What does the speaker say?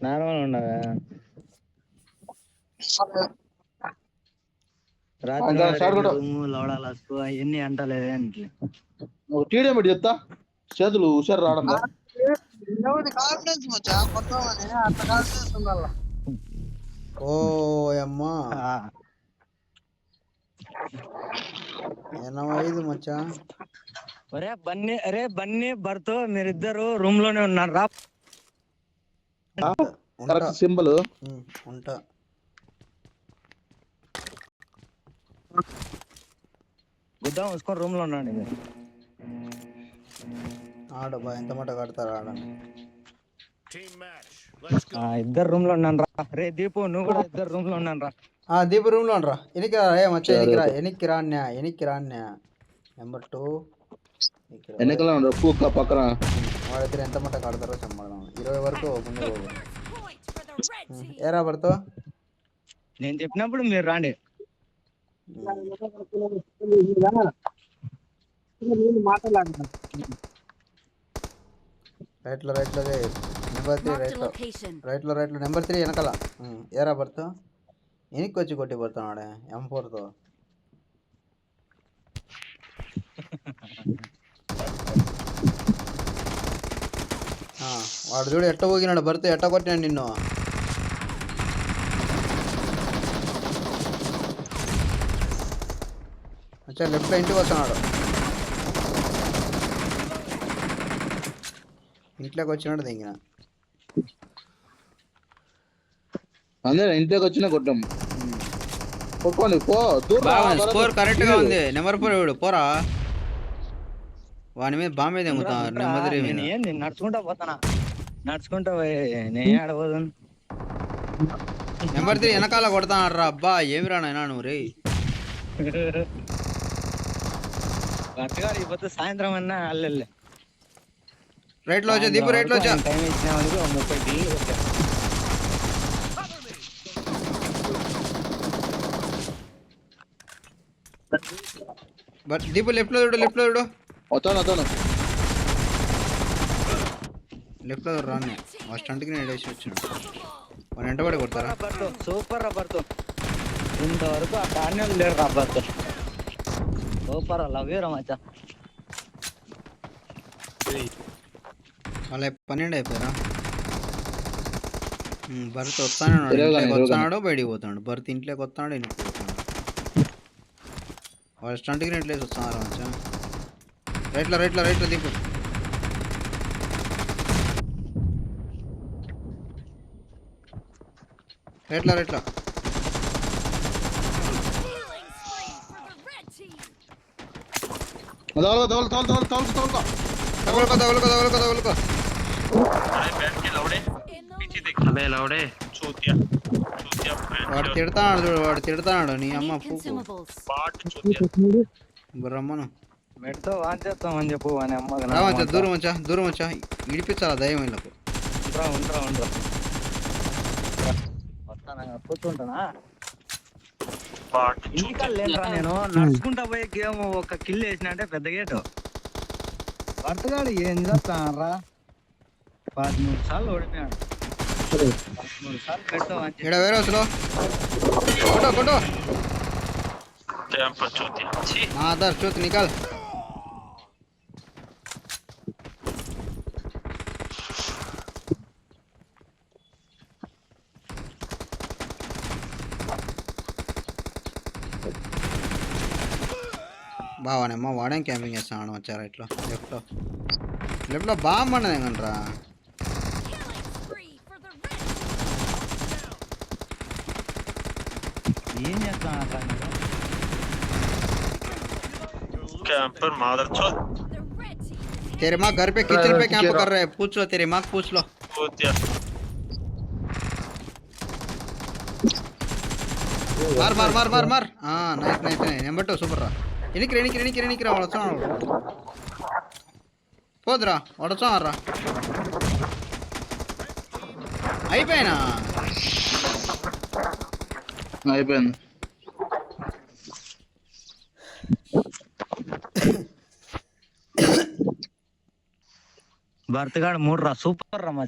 Normal ఉండవా రాత్రి room లోడాలకు అవన్నీ అంటలేదే అంటే టీడీ పెట్టి చెప్తా చేతులు హుషారు రావడం కాన్ఫిడెన్స్ మచ్చా కొడతామని అట్లా కాన్ఫిడెన్స్ ఉండాల. ఓ అమ్మా ఎనమైదు మచ్చా. బన్నీ భర్త మీరిద్దరు రూమ్ లోనే ఉన్నారు రా. కరెక్ట్ సింబల్ ఉంటా. గుద్దాం వేసుకొని రూమ్ లో ఉన్నాడు. ఆడబ్బా ఎంత మాట కడతారా ఆడని. ఇద్దరు రూమ్ లో ఉన్నాను రా. రే దీపు నువ్వు కూడా ఇద్దరు రూమ్ లో ఉన్నాను రా. దీపు రూమ్ లో రా. ఎనికి రా మచ్చా, ఎనికి రాన్యా నెంబర్ 2 పక్కన వాడిద్దరు ఎంత మాట కడతారో చెప్పడం. 20 వరకు ముందు ఏరా పడతా. నేను చెప్పినప్పుడు మీరు రాండి. మాట్లాడాలి రైట్లో నెంబర్ 3 రైట్లో నెంబర్ 3 వెనకాల. ఏరా పడతా. ఎనికి వచ్చి కొట్టి పడుతున్నాడే M4తో. వాడు చూడు ఎట్ట పోగినాడు. భర్త ఎట్ట కొట్టినాడు నిన్ను. అచ్చా లెఫ్ట్లో ఇంటికి వస్తున్నాడు. ఇంట్లోకి వచ్చినాడు దిగిన. అందరూ ఇంట్లోకి వచ్చినా కొట్టాం. స్కోర్ కరెక్ట్ గా ఉంది. నెంబర్ 4 పోరా. వాని మీద బాంబే తెంగుతాను. నడుచుకుంటా పోతానా. నడుచుకుంటా నేను ఆడబోదు. నెంబర్ 3 వెనకాల కొడతానరా. అబ్బా ఏమి రానైనా నువ్వు రే. పోతే సాయంత్రం అన్నా అల్లెళ్ళే. రైట్ లో వచ్చా దీపు. రైట్ లో వచ్చా. టైం ఇచ్చిన 30 దీపు లెఫ్ట్ లో చూడు. లెఫ్ట్ లో రాను. ఆ స్టంట్కి నేను వేసి వచ్చాను. వాడు వెంటబడి కొడతారా. సూపర్ రబ్బర్తో ఇంతవరకు ఆ ధాన్యాలు లేరు రబ్బర్తో. సూపర్ లవ్ యూ రమచ్చా. వాళ్ళ 12 అయిపోయారా. భరత్ వస్తున్నాడు బయటికి పోతున్నాడు. భరత్ ఇంట్లోకి వస్తున్నాడు ఇంటికి పోతున్నాడు. వాళ్ళు స్టంట్ గ్రేట్ లేసి వస్తున్నారు మచ్చా. రైట్లో దీపు. రైట్లో తగులుకో. వాడు తిడతాడు నీ అమ్మ రమ్మను. మెడతో వాన్ చేస్తామని చెప్పు అని అమ్మ. రావచ్చా దూరం వచ్చా ఇడిపించాలా దయ్యం వీళ్ళకు. ఉండరా వస్తానా కూర్చుంటానా. ఇంకా లేదురా. నేను నడుచుకుంటా పోయే గేమ్ ఒక కిల్ వేసిన అంటే పెద్ద గేటు. భర్తగాడు ఏం చేస్తానరా. 13 సార్లు ఓడిపోయాడు. 13 సార్లు పెడతావు ఇక్కడ వేరే అసలు కొట్టు ఆధార్ చూత్ నికాల్. బావానేమ్మా వాడేం క్యాంపింగ్ చేస్తాను వచ్చారా. ఇట్లా లెఫ్ట్లో బాంబ్ అన్నది ఏంటరా. ఏం చేస్తాను तेरे माँ घर पे किचन पे कैंप कर रहे हैं. पूछ लो तेरे माँ पूछ लो. मार. नाइस నెంబర్ 2 సూపర్ రా. ఎనికి రా వడొచ్చాను. పోదురా వడొచ్చాను రా. అయిపోయింది. భర్తగాడు 3 రా. సూపర్ రా.